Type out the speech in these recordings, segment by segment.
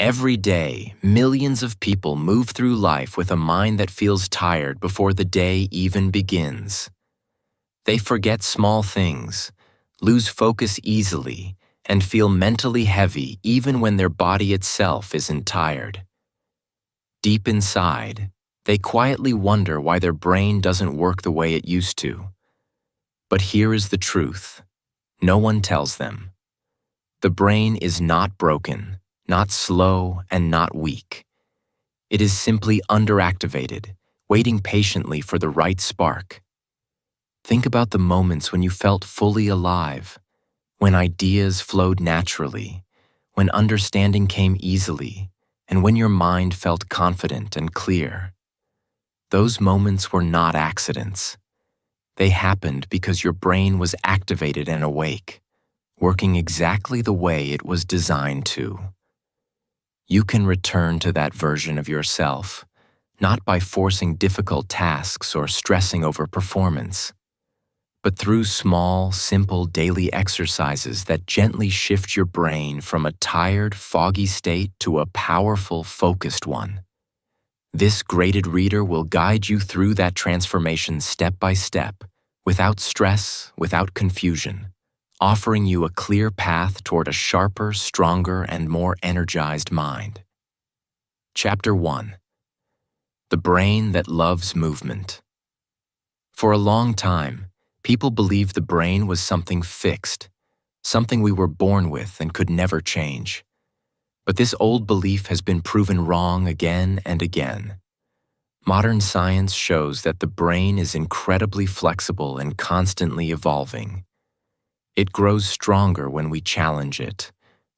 Every day, millions of people move through life with a mind that feels tired before the day even begins. They forget small things, lose focus easily, and feel mentally heavy even when their body itself isn't tired. Deep inside, they quietly wonder why their brain doesn't work the way it used to. But here is the truth. No one tells them. The brain is not broken, not slow, and not weak. It is simply underactivated, waiting patiently for the right spark. Think about the moments when you felt fully alive, when ideas flowed naturally, when understanding came easily, and when your mind felt confident and clear. Those moments were not accidents. They happened because your brain was activated and awake, working exactly the way it was designed to. You can return to that version of yourself, not by forcing difficult tasks or stressing over performance, but through small, simple daily exercises that gently shift your brain from a tired, foggy state to a powerful, focused one. This graded reader will guide you through that transformation step by step, without stress, without confusion, offering you a clear path toward a sharper, stronger, and more energized mind. Chapter 1. The Brain That Loves Movement. For a long time, people believed the brain was something fixed, something we were born with and could never change. But this old belief has been proven wrong again and again. Modern science shows that the brain is incredibly flexible and constantly evolving. It grows stronger when we challenge it,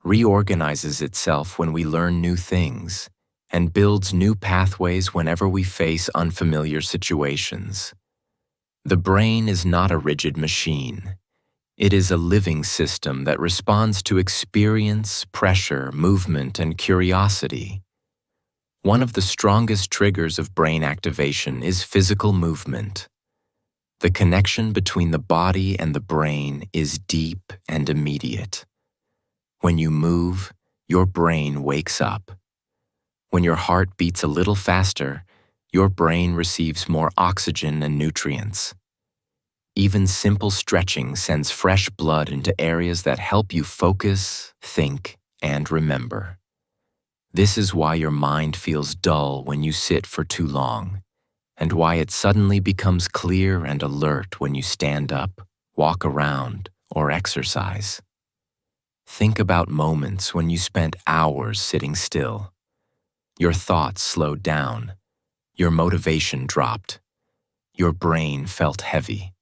reorganizes itself when we learn new things, and builds new pathways whenever we face unfamiliar situations. The brain is not a rigid machine. It is a living system that responds to experience, pressure, movement, and curiosity. One of the strongest triggers of brain activation is physical movement. The connection between the body and the brain is deep and immediate. When you move, your brain wakes up. When your heart beats a little faster, your brain receives more oxygen and nutrients. Even simple stretching sends fresh blood into areas that help you focus, think, and remember. This is why your mind feels dull when you sit for too long, and why it suddenly becomes clear and alert when you stand up, walk around, or exercise. Think about moments when you spent hours sitting still. Your thoughts slowed down, your motivation dropped, your brain felt heavy.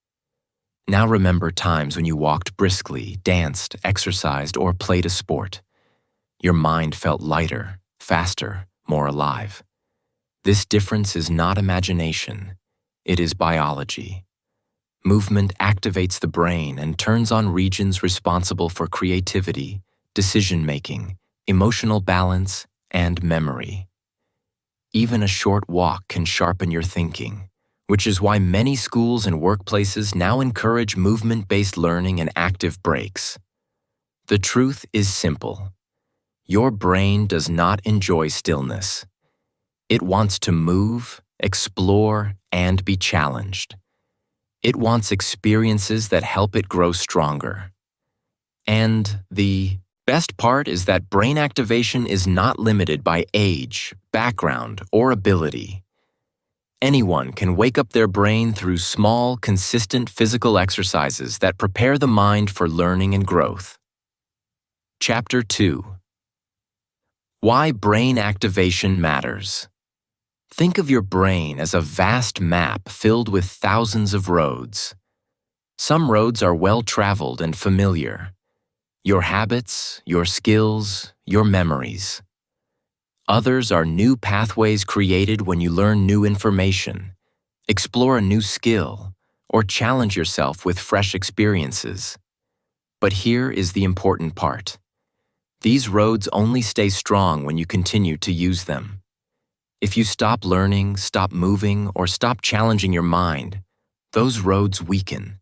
Now remember times when you walked briskly, danced, exercised, or played a sport. Your mind felt lighter, faster, more alive. This difference is not imagination, it is biology. Movement activates the brain and turns on regions responsible for creativity, decision-making, emotional balance, and memory. Even a short walk can sharpen your thinking, which is why many schools and workplaces now encourage movement-based learning and active breaks. The truth is simple. Your brain does not enjoy stillness. It wants to move, explore, and be challenged. It wants experiences that help it grow stronger. And the best part is that brain activation is not limited by age, background, or ability. Anyone can wake up their brain through small, consistent physical exercises that prepare the mind for learning and growth. Chapter 2. Why brain activation matters. Think of your brain as a vast map filled with thousands of roads. Some roads are well-traveled and familiar. Your habits, your skills, your memories. Others are new pathways created when you learn new information, explore a new skill, or challenge yourself with fresh experiences. But here is the important part. These roads only stay strong when you continue to use them. If you stop learning, stop moving, or stop challenging your mind, those roads weaken.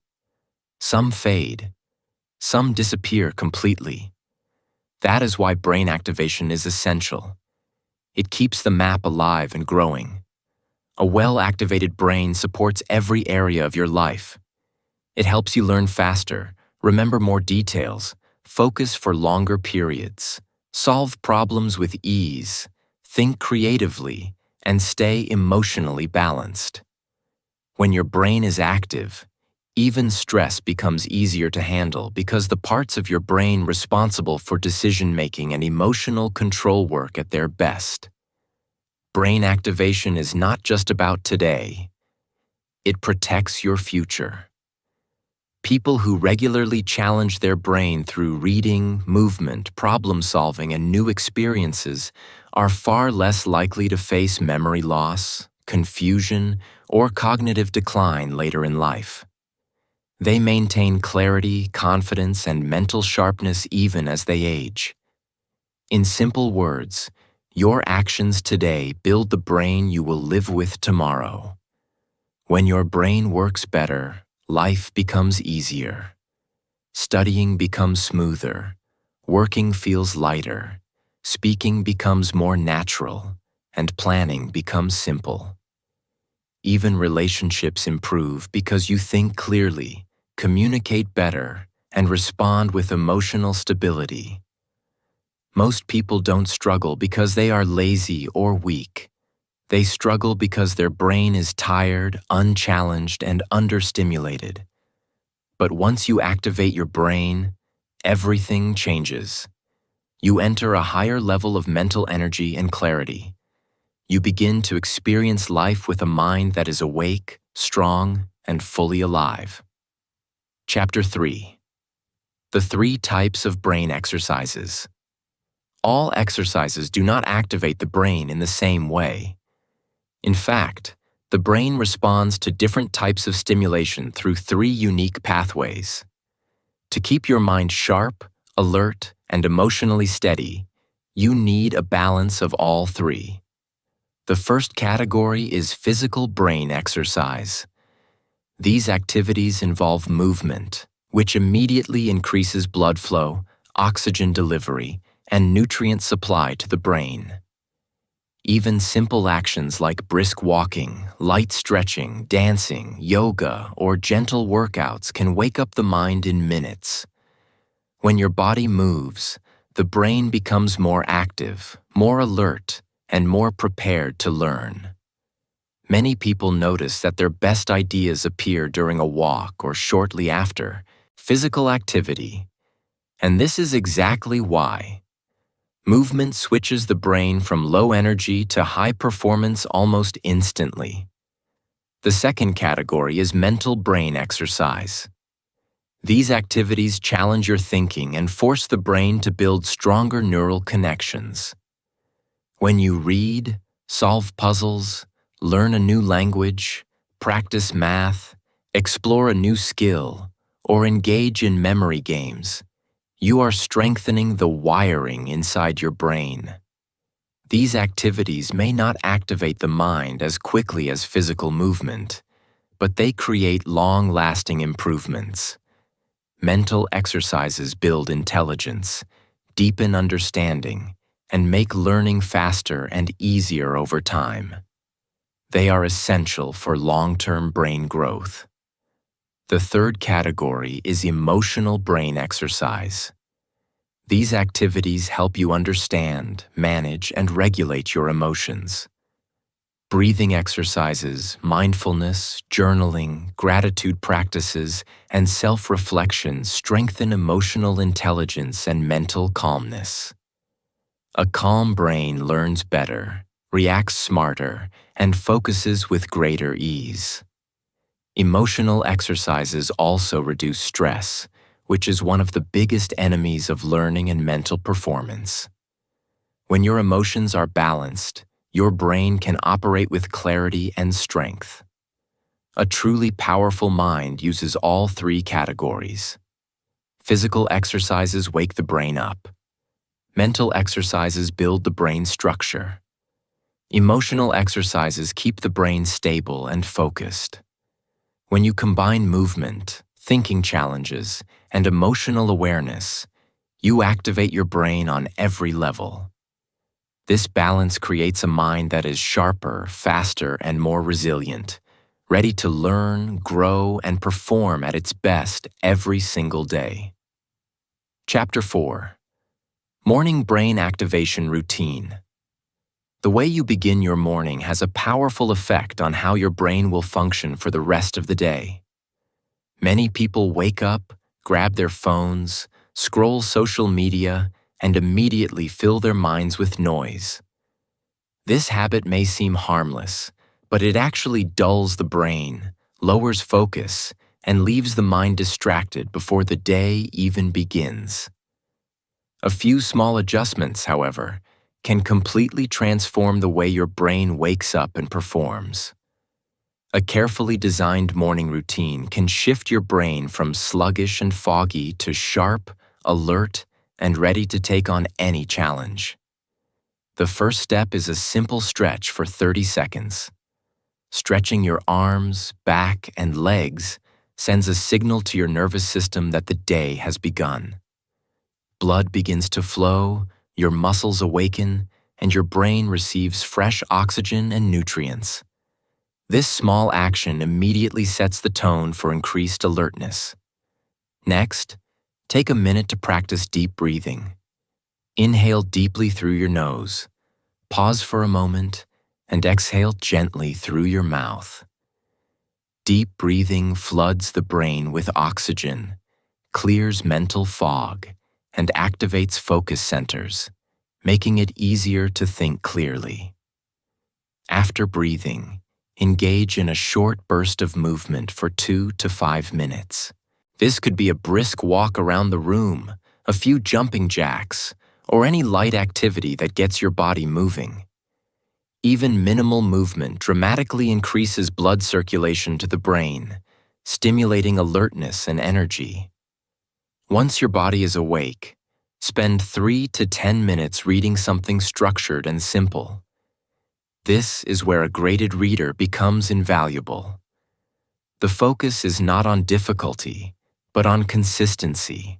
Some fade. Some disappear completely. That is why brain activation is essential. It keeps the map alive and growing. A well-activated brain supports every area of your life. It helps you learn faster, remember more details, focus for longer periods, solve problems with ease, think creatively, and stay emotionally balanced. When your brain is active, even stress becomes easier to handle because the parts of your brain responsible for decision-making and emotional control work at their best. Brain activation is not just about today. It protects your future. People who regularly challenge their brain through reading, movement, problem-solving, and new experiences are far less likely to face memory loss, confusion, or cognitive decline later in life. They maintain clarity, confidence, and mental sharpness even as they age. In simple words, your actions today build the brain you will live with tomorrow. When your brain works better, life becomes easier. Studying becomes smoother. Working feels lighter. Speaking becomes more natural. And planning becomes simple. Even relationships improve because you think clearly, communicate better, and respond with emotional stability. Most people don't struggle because they are lazy or weak. They struggle because their brain is tired, unchallenged, and understimulated. But once you activate your brain, everything changes. You enter a higher level of mental energy and clarity. You begin to experience life with a mind that is awake, strong, and fully alive. Chapter 3. The 3 types of brain exercises. All exercises do not activate the brain in the same way. In fact, the brain responds to different types of stimulation through 3 unique pathways. To keep your mind sharp, alert, and emotionally steady, you need a balance of all 3. The first category is physical brain exercise. These activities involve movement, which immediately increases blood flow, oxygen delivery, and nutrient supply to the brain. Even simple actions like brisk walking, light stretching, dancing, yoga, or gentle workouts can wake up the mind in minutes. When your body moves, the brain becomes more active, more alert, and more prepared to learn. Many people notice that their best ideas appear during a walk or shortly after physical activity, and this is exactly why. Movement switches the brain from low energy to high performance almost instantly. The second category is mental brain exercise. These activities challenge your thinking and force the brain to build stronger neural connections. When you read, solve puzzles, learn a new language, practice math, explore a new skill, or engage in memory games, you are strengthening the wiring inside your brain. These activities may not activate the mind as quickly as physical movement, but they create long-lasting improvements. Mental exercises build intelligence, deepen understanding, and make learning faster and easier over time. They are essential for long-term brain growth. The third category is emotional brain exercise. These activities help you understand, manage, and regulate your emotions. Breathing exercises, mindfulness, journaling, gratitude practices, and self-reflection strengthen emotional intelligence and mental calmness. A calm brain learns better, reacts smarter, and focuses with greater ease. Emotional exercises also reduce stress, which is one of the biggest enemies of learning and mental performance. When your emotions are balanced, your brain can operate with clarity and strength. A truly powerful mind uses all 3 categories. Physical exercises wake the brain up. Mental exercises build the brain structure. Emotional exercises keep the brain stable and focused. When you combine movement, thinking challenges, and emotional awareness, You activate your brain on every level. This balance creates a mind that is sharper, faster, and more resilient, ready to learn, grow, and perform at its best every single day. Chapter 4. Morning Brain Activation Routine. The way you begin your morning has a powerful effect on how your brain will function for the rest of the day. Many people wake up, grab their phones, scroll social media, and immediately fill their minds with noise. This habit may seem harmless, but it actually dulls the brain, lowers focus, and leaves the mind distracted before the day even begins. A few small adjustments, however, can completely transform the way your brain wakes up and performs. A carefully designed morning routine can shift your brain from sluggish and foggy to sharp, alert, and ready to take on any challenge. The first step is a simple stretch for 30 seconds. Stretching your arms, back, and legs sends a signal to your nervous system that the day has begun. Blood begins to flow, your muscles awaken, and your brain receives fresh oxygen and nutrients. This small action immediately sets the tone for increased alertness. Next, take a minute to practice deep breathing. Inhale deeply through your nose, pause for a moment, and exhale gently through your mouth. Deep breathing floods the brain with oxygen, clears mental fog, and activates focus centers, making it easier to think clearly. After breathing, engage in a short burst of movement for 2 to 5 minutes. This could be a brisk walk around the room, a few jumping jacks, or any light activity that gets your body moving. Even minimal movement dramatically increases blood circulation to the brain, stimulating alertness and energy. Once your body is awake, spend 3 to 10 minutes reading something structured and simple. This is where a graded reader becomes invaluable. The focus is not on difficulty, but on consistency.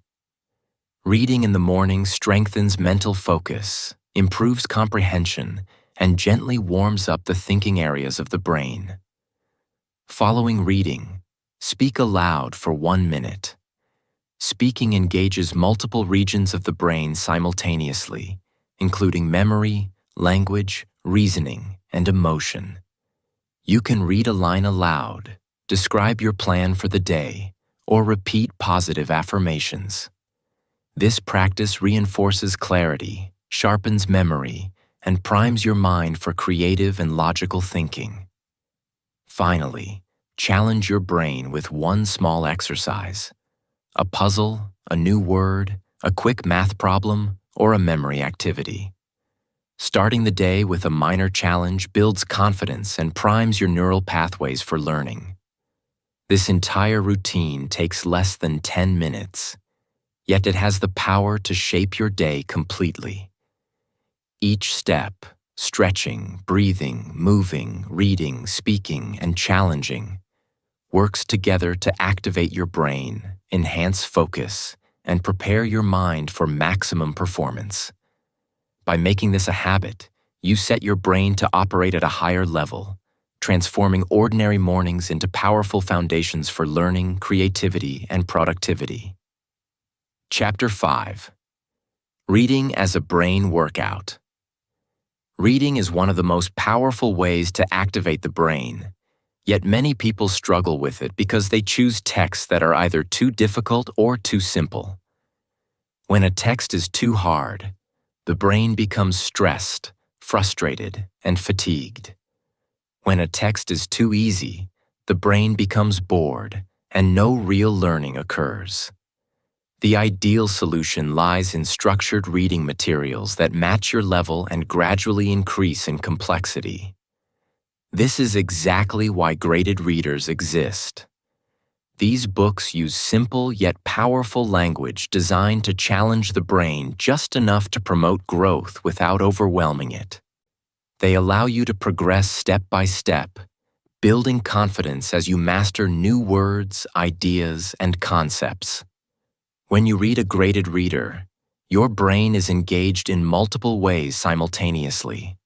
Reading in the morning strengthens mental focus, improves comprehension, and gently warms up the thinking areas of the brain. Following reading, speak aloud for 1 minute. Speaking engages multiple regions of the brain simultaneously, including memory, language, reasoning, and emotion. You can read a line aloud, describe your plan for the day, or repeat positive affirmations. This practice reinforces clarity, sharpens memory, and primes your mind for creative and logical thinking. Finally, challenge your brain with one small exercise. A puzzle, a new word, a quick math problem, or a memory activity. Starting the day with a minor challenge builds confidence and primes your neural pathways for learning. This entire routine takes less than 10 minutes, yet it has the power to shape your day completely. Each step, stretching, breathing, moving, reading, speaking, and challenging, works together to activate your brain, enhance focus, and prepare your mind for maximum performance. By making this a habit, you set your brain to operate at a higher level, transforming ordinary mornings into powerful foundations for learning, creativity, and productivity. Chapter 5. Reading as a Brain Workout. Reading is one of the most powerful ways to activate the brain. Yet many people struggle with it because they choose texts that are either too difficult or too simple. When a text is too hard, the brain becomes stressed, frustrated, and fatigued. When a text is too easy, the brain becomes bored, and no real learning occurs. The ideal solution lies in structured reading materials that match your level and gradually increase in complexity. This is exactly why graded readers exist. These books use simple yet powerful language designed to challenge the brain just enough to promote growth without overwhelming it. They allow you to progress step by step, building confidence as you master new words, ideas, and concepts. When you read a graded reader, Your brain is engaged in multiple ways simultaneously.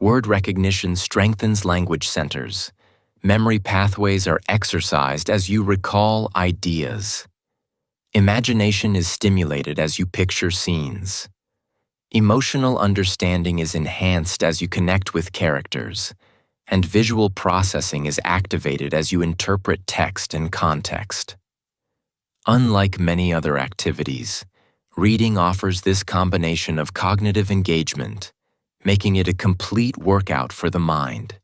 Word recognition strengthens language centers. Memory pathways are exercised as you recall ideas. Imagination is stimulated as you picture scenes. Emotional understanding is enhanced as you connect with characters, and visual processing is activated as you interpret text and context. Unlike many other activities, reading offers this combination of cognitive engagement, making it a complete workout for the mind.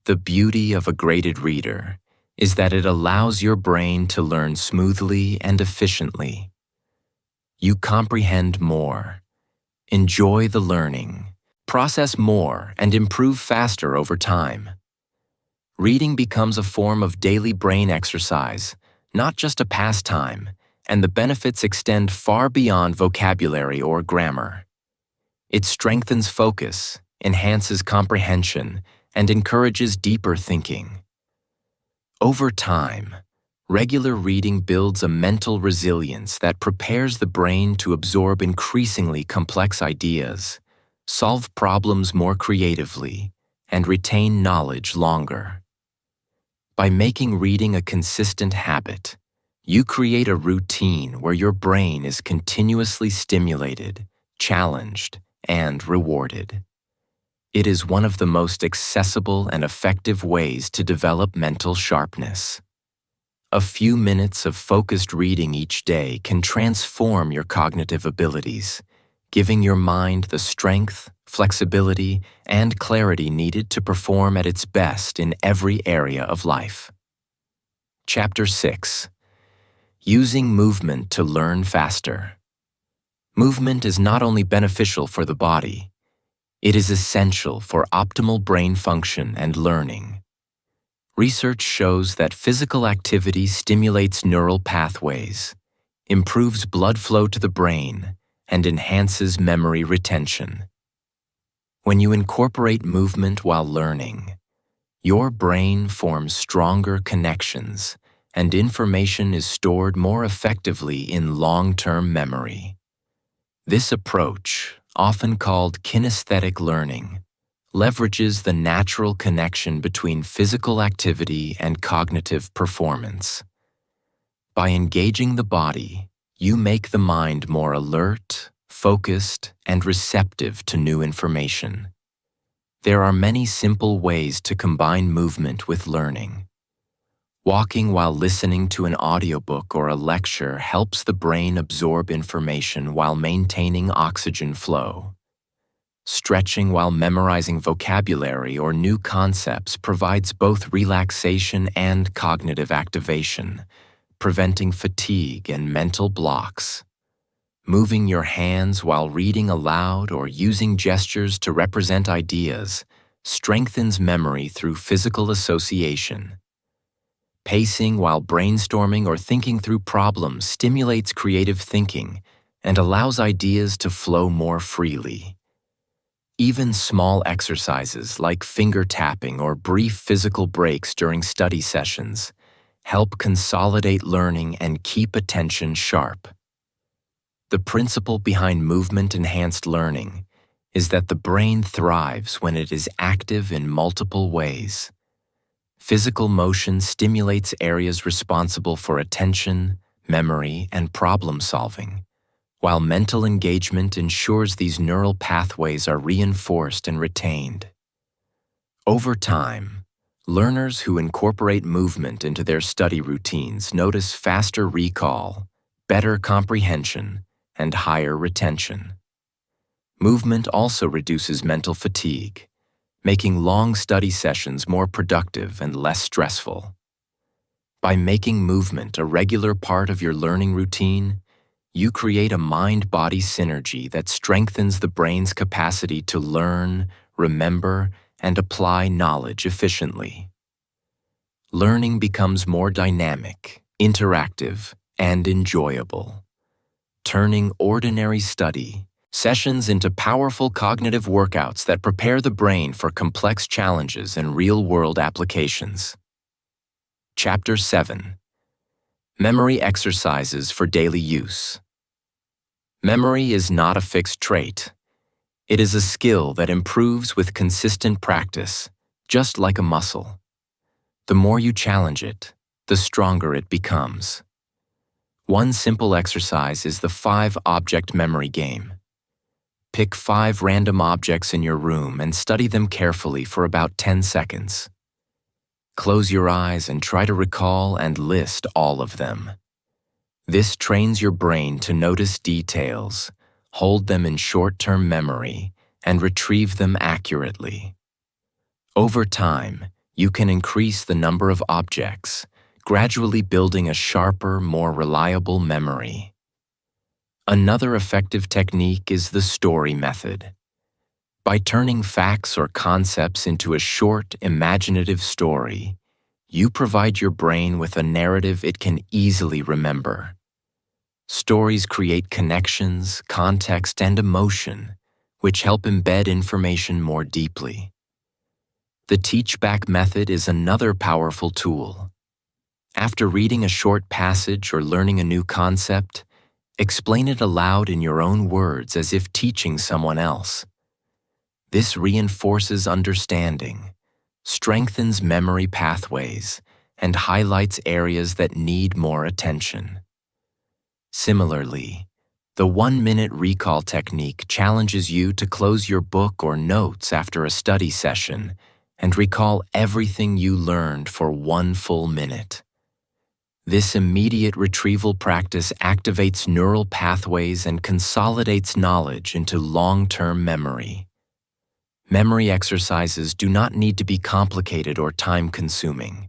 The beauty of a graded reader is that it allows your brain to learn smoothly and efficiently. You comprehend more, enjoy the learning, process more, and improve faster over time. Reading becomes a form of daily brain exercise, not just a pastime, and the benefits extend far beyond vocabulary or grammar. It strengthens focus, enhances comprehension, and encourages deeper thinking. Over time, regular reading builds a mental resilience that prepares the brain to absorb increasingly complex ideas, solve problems more creatively, and retain knowledge longer. By making reading a consistent habit, you create a routine where your brain is continuously stimulated, challenged, and rewarded. It is one of the most accessible and effective ways to develop mental sharpness. A few minutes of focused reading each day can transform your cognitive abilities, giving your mind the strength, flexibility, and clarity needed to perform at its best in every area of life. Chapter 6. Using movement to learn faster. Movement is not only beneficial for the body, it is essential for optimal brain function and learning. Research shows that physical activity stimulates neural pathways, improves blood flow to the brain, and enhances memory retention. When you incorporate movement while learning, your brain forms stronger connections, and information is stored more effectively in long-term memory. This approach, often called kinesthetic learning, leverages the natural connection between physical activity and cognitive performance. By engaging the body, you make the mind more alert, focused, and receptive to new information. There are many simple ways to combine movement with learning. Walking while listening to an audiobook or a lecture helps the brain absorb information while maintaining oxygen flow. Stretching while memorizing vocabulary or new concepts provides both relaxation and cognitive activation, preventing fatigue and mental blocks. Moving your hands while reading aloud or using gestures to represent ideas strengthens memory through physical association. Pacing while brainstorming or thinking through problems stimulates creative thinking and allows ideas to flow more freely. Even small exercises like finger tapping or brief physical breaks during study sessions help consolidate learning and keep attention sharp. The principle behind movement-enhanced learning is that the brain thrives when it is active in multiple ways. Physical motion stimulates areas responsible for attention, memory, and problem-solving, while mental engagement ensures these neural pathways are reinforced and retained. Over time, learners who incorporate movement into their study routines notice faster recall, better comprehension, and higher retention. Movement also reduces mental fatigue, making long study sessions more productive and less stressful. By making movement a regular part of your learning routine, you create a mind-body synergy that strengthens the brain's capacity to learn, remember, and apply knowledge efficiently. Learning becomes more dynamic, interactive, and enjoyable, turning ordinary study sessions into powerful cognitive workouts that prepare the brain for complex challenges and real-world applications. Chapter 7. Memory exercises for daily use. Memory is not a fixed trait. It is a skill that improves with consistent practice, just like a muscle. The more you challenge it, the stronger it becomes. One simple exercise is the 5-object memory game. Pick 5 random objects in your room and study them carefully for about 10 seconds. Close your eyes and try to recall and list all of them. This trains your brain to notice details, hold them in short-term memory, and retrieve them accurately. Over time, you can increase the number of objects, gradually building a sharper, more reliable memory. Another effective technique is the story method. By turning facts or concepts into a short, imaginative story, you provide your brain with a narrative it can easily remember. Stories create connections, context, and emotion, which help embed information more deeply. The teach-back method is another powerful tool. After reading a short passage or learning a new concept, explain it aloud in your own words as if teaching someone else. This reinforces understanding, strengthens memory pathways, and highlights areas that need more attention. Similarly, the 1-minute recall technique challenges you to close your book or notes after a study session and recall everything you learned for 1 full minute. This immediate retrieval practice activates neural pathways and consolidates knowledge into long-term memory. Memory exercises do not need to be complicated or time-consuming.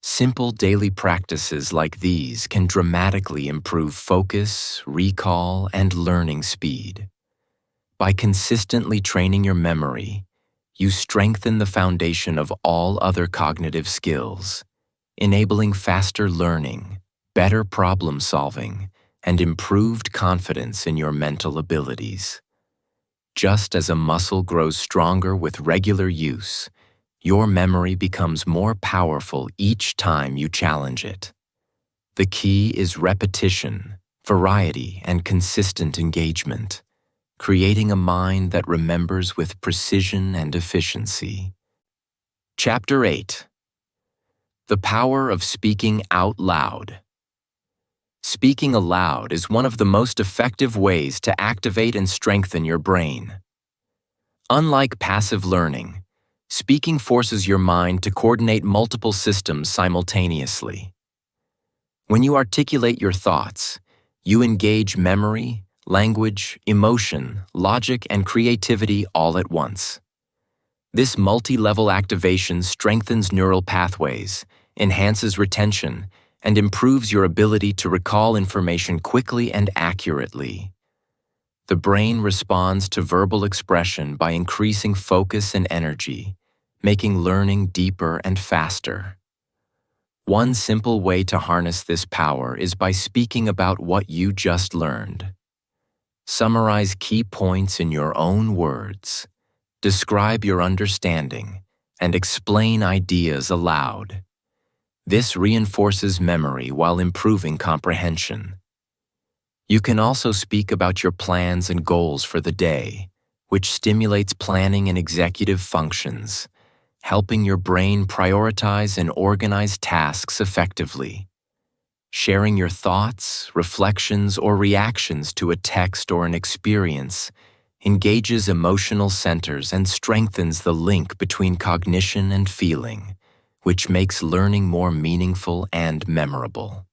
Simple daily practices like these can dramatically improve focus, recall, and learning speed. By consistently training your memory, you strengthen the foundation of all other cognitive skills, enabling faster learning, better problem-solving, and improved confidence in your mental abilities. Just as a muscle grows stronger with regular use, your memory becomes more powerful each time you challenge it. The key is repetition, variety, and consistent engagement, creating a mind that remembers with precision and efficiency. Chapter 8. The Power of Speaking Out Loud. Speaking aloud is one of the most effective ways to activate and strengthen your brain. Unlike passive learning, speaking forces your mind to coordinate multiple systems simultaneously. When you articulate your thoughts, you engage memory, language, emotion, logic, and creativity all at once. This multi-level activation strengthens neural pathways, enhances retention, and improves your ability to recall information quickly and accurately. The brain responds to verbal expression by increasing focus and energy, making learning deeper and faster. One simple way to harness this power is by speaking about what you just learned. Summarize key points in your own words, describe your understanding, and explain ideas aloud. This reinforces memory while improving comprehension. You can also speak about your plans and goals for the day, which stimulates planning and executive functions, helping your brain prioritize and organize tasks effectively. Sharing your thoughts, reflections, or reactions to a text or an experience engages emotional centers and strengthens the link between cognition and feeling, which makes learning more meaningful and memorable.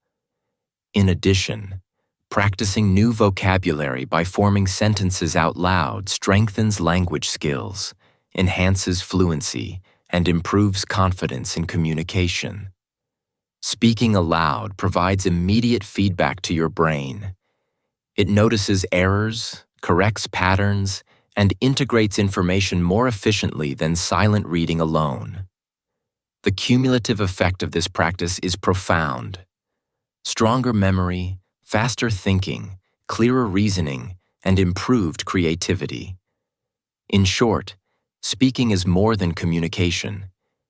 In addition, practicing new vocabulary by forming sentences out loud strengthens language skills, enhances fluency, and improves confidence in communication. Speaking aloud provides immediate feedback to your brain. It notices errors, corrects patterns, and integrates information more efficiently than silent reading alone. The cumulative effect of this practice is profound. Stronger memory, faster thinking, clearer reasoning, and improved creativity. In short, speaking is more than communication.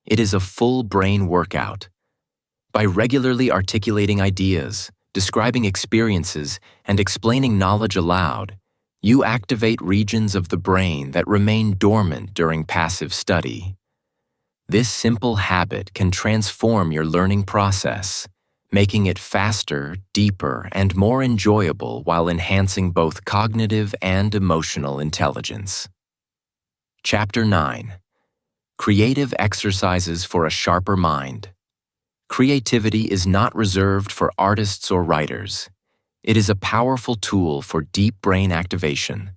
It is a full brain workout. By regularly articulating ideas, describing experiences, and explaining knowledge aloud, you activate regions of the brain that remain dormant during passive study. This simple habit can transform your learning process, making it faster, deeper, and more enjoyable while enhancing both cognitive and emotional intelligence. Chapter 9. Creative Exercises for a Sharper Mind. Creativity is not reserved for artists or writers. It is a powerful tool for deep brain activation.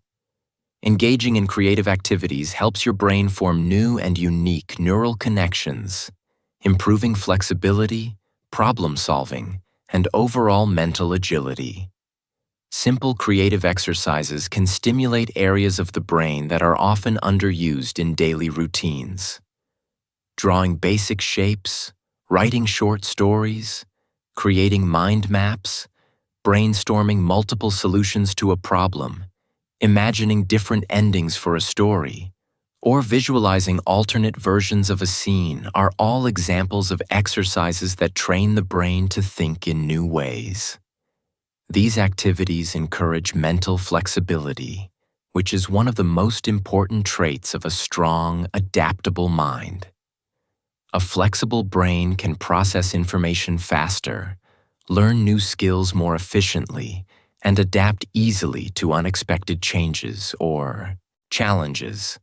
Engaging in creative activities helps your brain form new and unique neural connections, improving flexibility, problem-solving, and overall mental agility. Simple creative exercises can stimulate areas of the brain that are often underused in daily routines. Drawing basic shapes, writing short stories, creating mind maps, brainstorming multiple solutions to a problem, imagining different endings for a story, or visualizing alternate versions of a scene are all examples of exercises that train the brain to think in new ways. These activities encourage mental flexibility, which is one of the most important traits of a strong, adaptable mind. A flexible brain can process information faster, learn new skills more efficiently, and adapt easily to unexpected changes or challenges.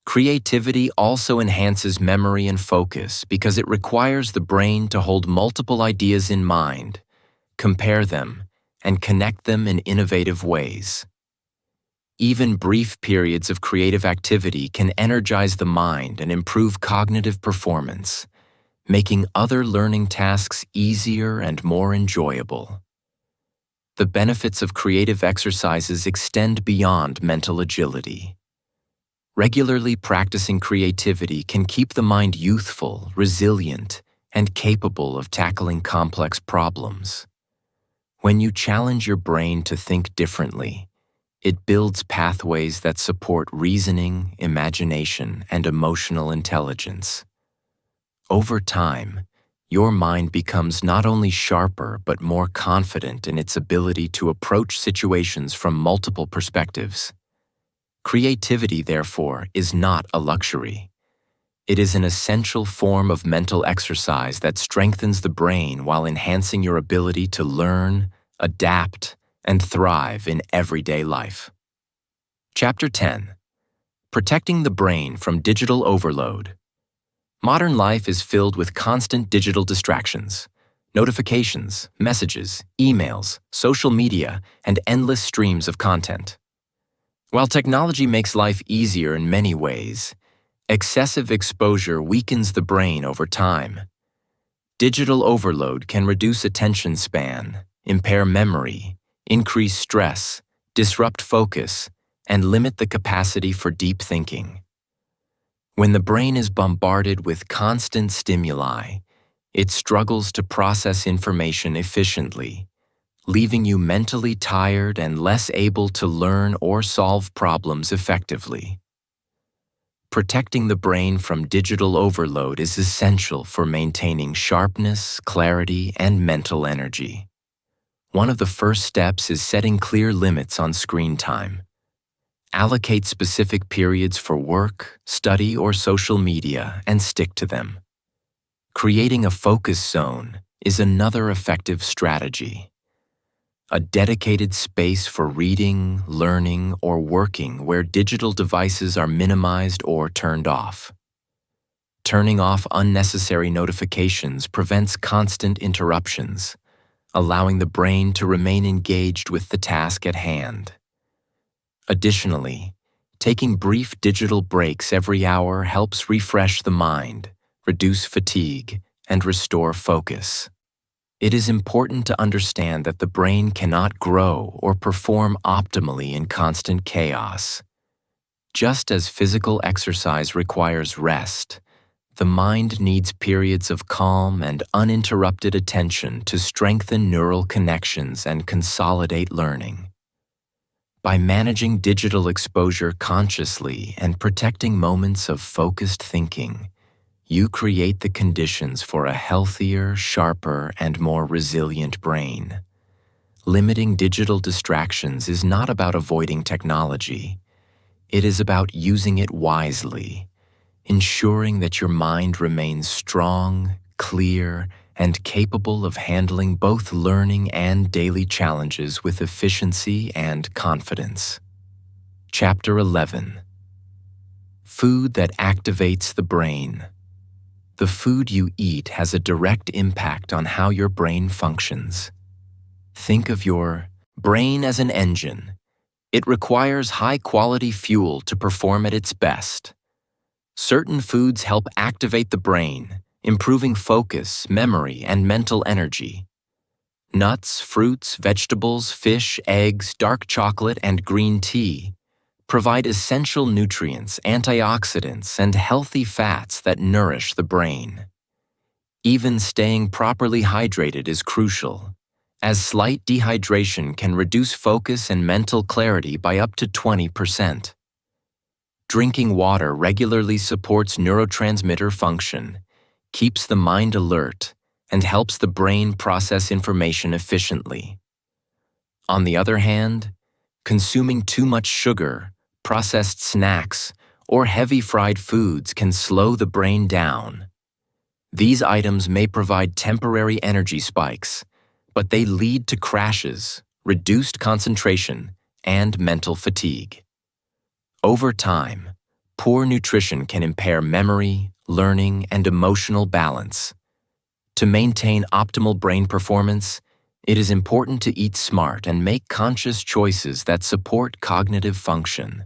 Creativity also enhances memory and focus because it requires the brain to hold multiple ideas in mind, compare them, and connect them in innovative ways. Even brief periods of creative activity can energize the mind and improve cognitive performance, making other learning tasks easier and more enjoyable. The benefits of creative exercises extend beyond mental agility. Regularly practicing creativity can keep the mind youthful, resilient, and capable of tackling complex problems. When you challenge your brain to think differently, it builds pathways that support reasoning, imagination, and emotional intelligence. Over time, your mind becomes not only sharper but more confident in its ability to approach situations from multiple perspectives. Creativity, therefore, is not a luxury. It is an essential form of mental exercise that strengthens the brain while enhancing your ability to learn, adapt, and thrive in everyday life. Chapter 10. Protecting the brain from digital overload. Modern life is filled with constant digital distractions, notifications, messages, emails, social media, and endless streams of content. While technology makes life easier in many ways, excessive exposure weakens the brain over time. Digital overload can reduce attention span, impair memory, increase stress, disrupt focus, and limit the capacity for deep thinking. When the brain is bombarded with constant stimuli, it struggles to process information efficiently, leaving you mentally tired and less able to learn or solve problems effectively. Protecting the brain from digital overload is essential for maintaining sharpness, clarity, and mental energy. One of the first steps is setting clear limits on screen time. Allocate specific periods for work, study, or social media and stick to them. Creating a focus zone is another effective strategy. A dedicated space for reading, learning, or working where digital devices are minimized or turned off. Turning off unnecessary notifications prevents constant interruptions, allowing the brain to remain engaged with the task at hand. Additionally, taking brief digital breaks every hour helps refresh the mind, reduce fatigue, and restore focus. It is important to understand that the brain cannot grow or perform optimally in constant chaos. Just as physical exercise requires rest, the mind needs periods of calm and uninterrupted attention to strengthen neural connections and consolidate learning. By managing digital exposure consciously and protecting moments of focused thinking, you create the conditions for a healthier, sharper, and more resilient brain. Limiting digital distractions is not about avoiding technology. It is about using it wisely, ensuring that your mind remains strong, clear, and capable of handling both learning and daily challenges with efficiency and confidence. Chapter 11. Food that activates the brain. The food you eat has a direct impact on how your brain functions. Think of your brain as an engine. It requires high-quality fuel to perform at its best. Certain foods help activate the brain, improving focus, memory, and mental energy. Nuts, fruits, vegetables, fish, eggs, dark chocolate, and green tea provide essential nutrients, antioxidants, and healthy fats that nourish the brain. Even staying properly hydrated is crucial, as slight dehydration can reduce focus and mental clarity by up to 20%. Drinking water regularly supports neurotransmitter function, keeps the mind alert, and helps the brain process information efficiently. On the other hand, consuming too much sugar, processed snacks, or heavy fried foods can slow the brain down. These items may provide temporary energy spikes, but they lead to crashes, reduced concentration, and mental fatigue. Over time, poor nutrition can impair memory, learning, and emotional balance. To maintain optimal brain performance, it is important to eat smart and make conscious choices that support cognitive function.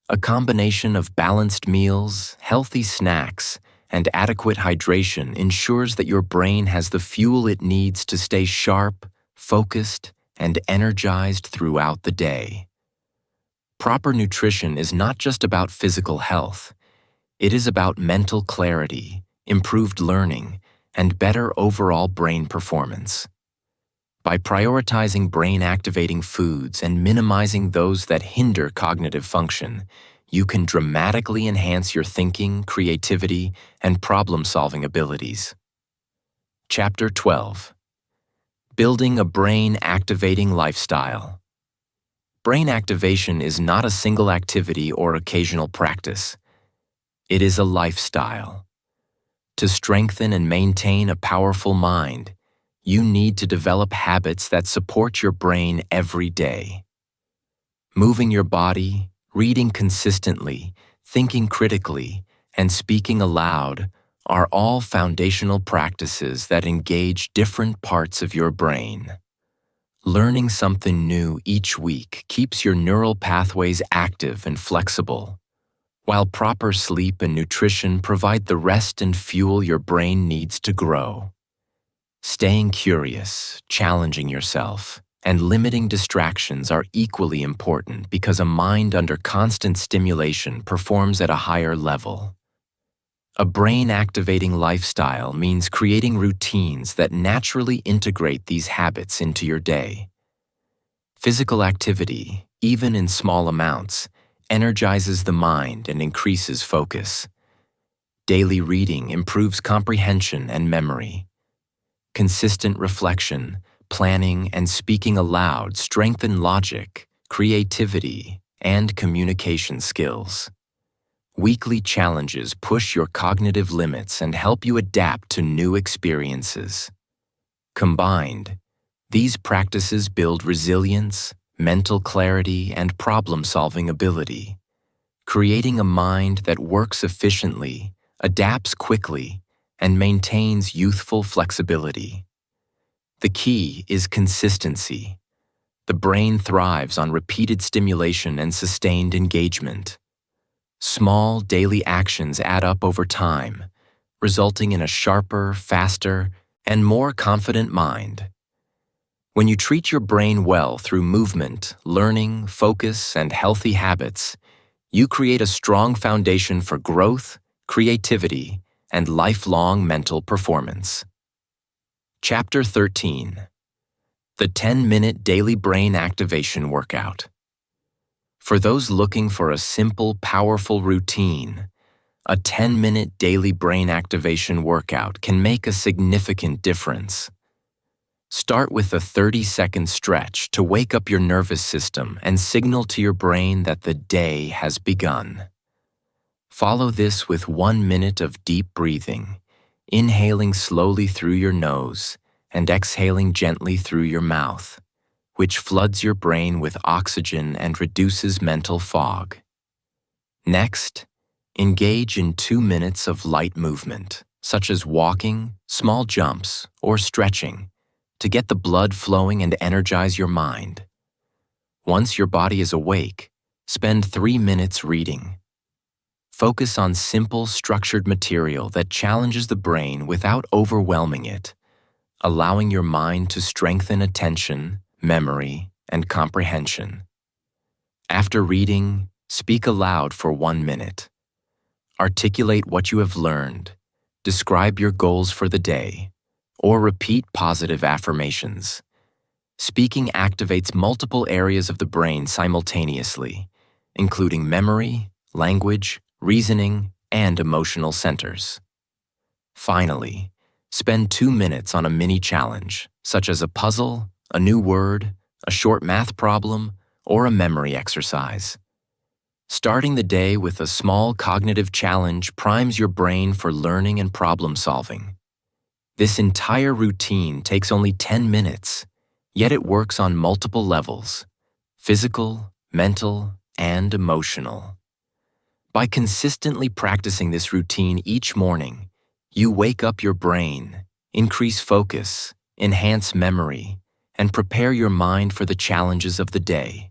A combination of balanced meals, healthy snacks, and adequate hydration ensures that your brain has the fuel it needs to stay sharp, focused, and energized throughout the day. Proper nutrition is not just about physical health. It is about mental clarity, improved learning, and better overall brain performance. By prioritizing brain-activating foods and minimizing those that hinder cognitive function, you can dramatically enhance your thinking, creativity, and problem-solving abilities. Chapter 12. Building a brain-activating lifestyle. Brain activation is not a single activity or occasional practice. It is a lifestyle. To strengthen and maintain a powerful mind, you need to develop habits that support your brain every day. Moving your body, reading consistently, thinking critically, and speaking aloud are all foundational practices that engage different parts of your brain. Learning something new each week keeps your neural pathways active and flexible, while proper sleep and nutrition provide the rest and fuel your brain needs to grow. Staying curious, challenging yourself, and limiting distractions are equally important because a mind under constant stimulation performs at a higher level. A brain-activating lifestyle means creating routines that naturally integrate these habits into your day. Physical activity, even in small amounts, energizes the mind and increases focus. Daily reading improves comprehension and memory. Consistent reflection, planning, and speaking aloud strengthen logic, creativity, and communication skills. Weekly challenges push your cognitive limits and help you adapt to new experiences. Combined, these practices build resilience, mental clarity, and problem-solving ability, creating a mind that works efficiently, adapts quickly, and maintains youthful flexibility. The key is consistency. The brain thrives on repeated stimulation and sustained engagement. Small daily actions add up over time, resulting in a sharper, faster, and more confident mind. When you treat your brain well through movement, learning, focus, and healthy habits, you create a strong foundation for growth, creativity, and lifelong mental performance. Chapter 13. The 10-minute daily brain activation workout. For those looking for a simple, powerful routine, a 10-minute daily brain activation workout can make a significant difference. Start with a 30-second stretch to wake up your nervous system and signal to your brain that the day has begun. Follow this with 1 minute of deep breathing, inhaling slowly through your nose and exhaling gently through your mouth, which floods your brain with oxygen and reduces mental fog. Next, engage in 2 minutes of light movement, such as walking, small jumps, or stretching, to get the blood flowing and energize your mind. Once your body is awake, spend 3 minutes reading. Focus on simple, structured material that challenges the brain without overwhelming it, allowing your mind to strengthen attention, memory, and comprehension. After reading, speak aloud for 1 minute. Articulate what you have learned, describe your goals for the day, or repeat positive affirmations. Speaking activates multiple areas of the brain simultaneously, including memory, language, reasoning, and emotional centers. Finally, spend 2 minutes on a mini challenge, such as a puzzle, a new word, a short math problem, or a memory exercise. Starting the day with a small cognitive challenge primes your brain for learning and problem solving. This entire routine takes only 10 minutes, yet it works on multiple levels: physical, mental, and emotional. By consistently practicing this routine each morning, you wake up your brain, increase focus, enhance memory, and prepare your mind for the challenges of the day.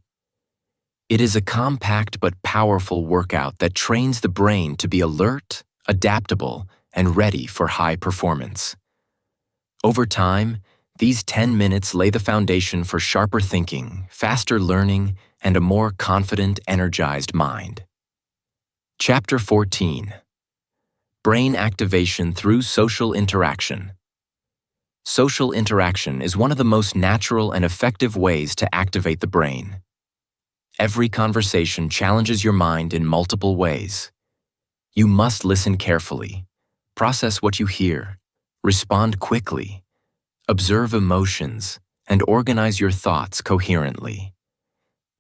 It is a compact but powerful workout that trains the brain to be alert, adaptable, and ready for high performance. Over time, these 10 minutes lay the foundation for sharper thinking, faster learning, and a more confident, energized mind. Chapter 14. Brain Activation Through Social Interaction. Social interaction is one of the most natural and effective ways to activate the brain. Every conversation challenges your mind in multiple ways. You must listen carefully, process what you hear, respond quickly, observe emotions, and organize your thoughts coherently.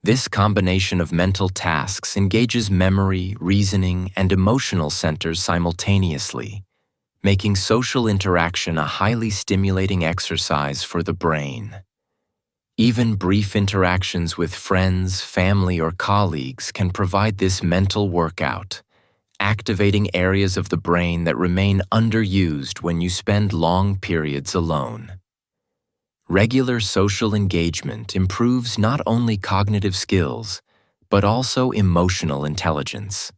This combination of mental tasks engages memory, reasoning, and emotional centers simultaneously, making social interaction a highly stimulating exercise for the brain. Even brief interactions with friends, family, or colleagues can provide this mental workout, activating areas of the brain that remain underused when you spend long periods alone. Regular social engagement improves not only cognitive skills, but also emotional intelligence.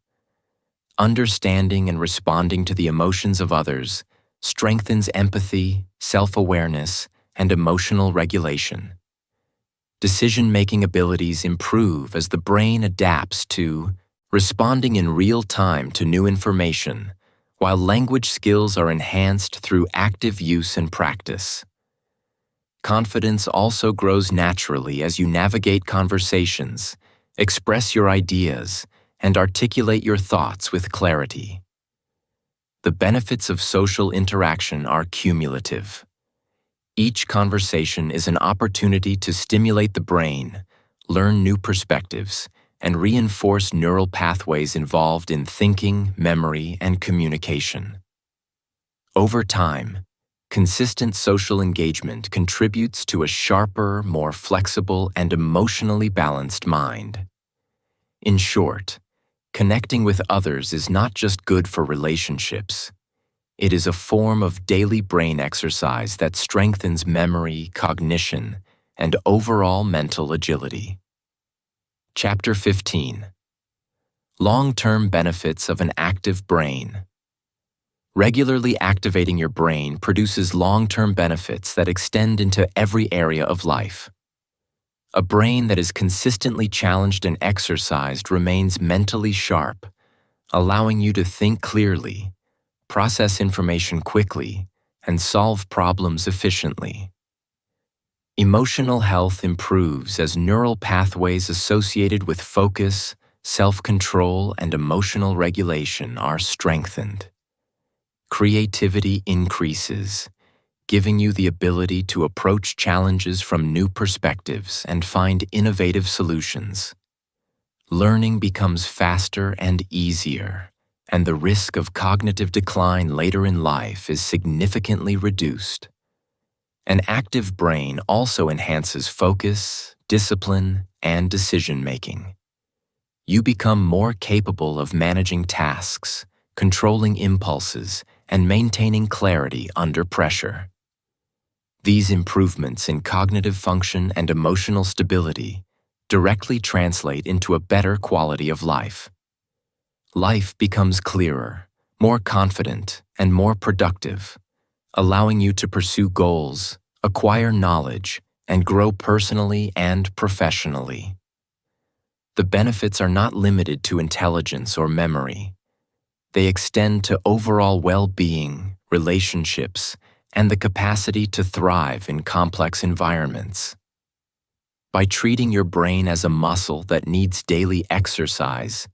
Understanding and responding to the emotions of others strengthens empathy, self-awareness, and emotional regulation. Decision-making abilities improve as the brain adapts to responding in real time to new information, while language skills are enhanced through active use and practice. Confidence also grows naturally as you navigate conversations, express your ideas, and articulate your thoughts with clarity. The benefits of social interaction are cumulative. Each conversation is an opportunity to stimulate the brain, learn new perspectives, and reinforce neural pathways involved in thinking, memory, and communication. Over time, consistent social engagement contributes to a sharper, more flexible, and emotionally balanced mind. In short, connecting with others is not just good for relationships. It is a form of daily brain exercise that strengthens memory, cognition, and overall mental agility. Chapter 15. Long-term benefits of an active brain. Regularly activating your brain produces long-term benefits that extend into every area of life. A brain that is consistently challenged and exercised remains mentally sharp, allowing you to think clearly, process information quickly, and solve problems efficiently. Emotional health improves as neural pathways associated with focus, self-control, and emotional regulation are strengthened. Creativity increases, giving you the ability to approach challenges from new perspectives and find innovative solutions. Learning becomes faster and easier, and the risk of cognitive decline later in life is significantly reduced. An active brain also enhances focus, discipline, and decision-making. You become more capable of managing tasks, controlling impulses, and maintaining clarity under pressure. These improvements in cognitive function and emotional stability directly translate into a better quality of life. Life becomes clearer, more confident, and more productive, allowing you to pursue goals, acquire knowledge, and grow personally and professionally. The benefits are not limited to intelligence or memory. They extend to overall well-being, relationships, and the capacity to thrive in complex environments. By treating your brain as a muscle that needs daily exercise,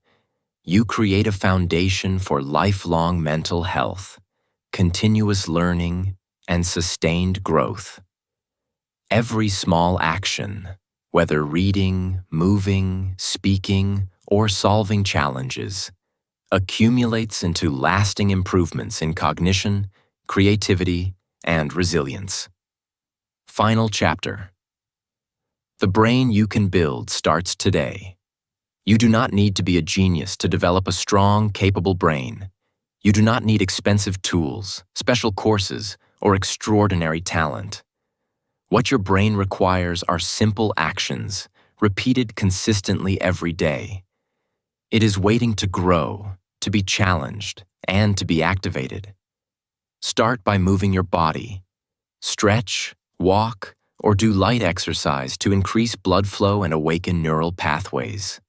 you create a foundation for lifelong mental health, continuous learning, and sustained growth. Every small action, whether reading, moving, speaking, or solving challenges, accumulates into lasting improvements in cognition, creativity, and resilience. Final chapter. The brain you can build starts today. You do not need to be a genius to develop a strong, capable brain. You do not need expensive tools, special courses, or extraordinary talent. What your brain requires are simple actions, repeated consistently every day. It is waiting to grow, to be challenged, and to be activated. Start by moving your body. Stretch, walk, or do light exercise to increase blood flow and awaken neural pathways.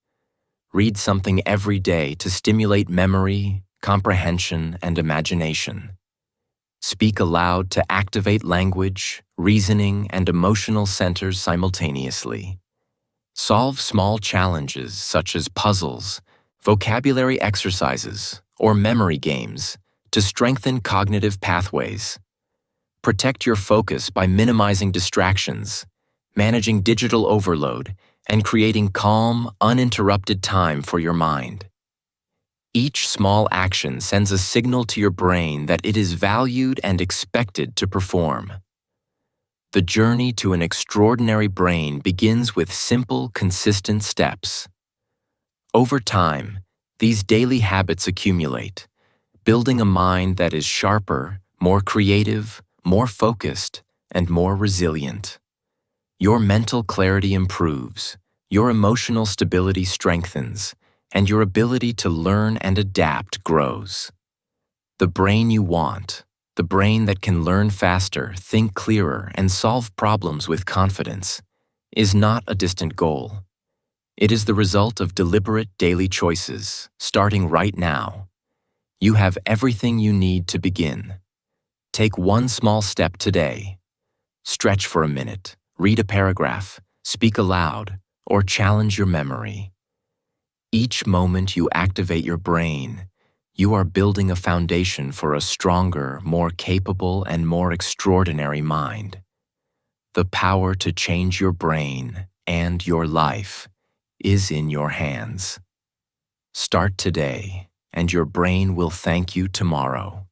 Read something every day to stimulate memory, comprehension, and imagination. Speak aloud to activate language, reasoning, and emotional centers simultaneously. Solve small challenges such as puzzles, vocabulary exercises, or memory games to strengthen cognitive pathways. Protect your focus by minimizing distractions, managing digital overload, and creating calm, uninterrupted time for your mind. Each small action sends a signal to your brain that it is valued and expected to perform. The journey to an extraordinary brain begins with simple, consistent steps. Over time, these daily habits accumulate, building a mind that is sharper, more creative, more focused, and more resilient. Your mental clarity improves, your emotional stability strengthens, and your ability to learn and adapt grows. The brain you want, the brain that can learn faster, think clearer, and solve problems with confidence, is not a distant goal. It is the result of deliberate daily choices, starting right now. You have everything you need to begin. Take one small step today. Stretch for a minute, read a paragraph, speak aloud, or challenge your memory. Each moment you activate your brain, you are building a foundation for a stronger, more capable, and more extraordinary mind. The power to change your brain and your life is in your hands. Start today, and your brain will thank you tomorrow.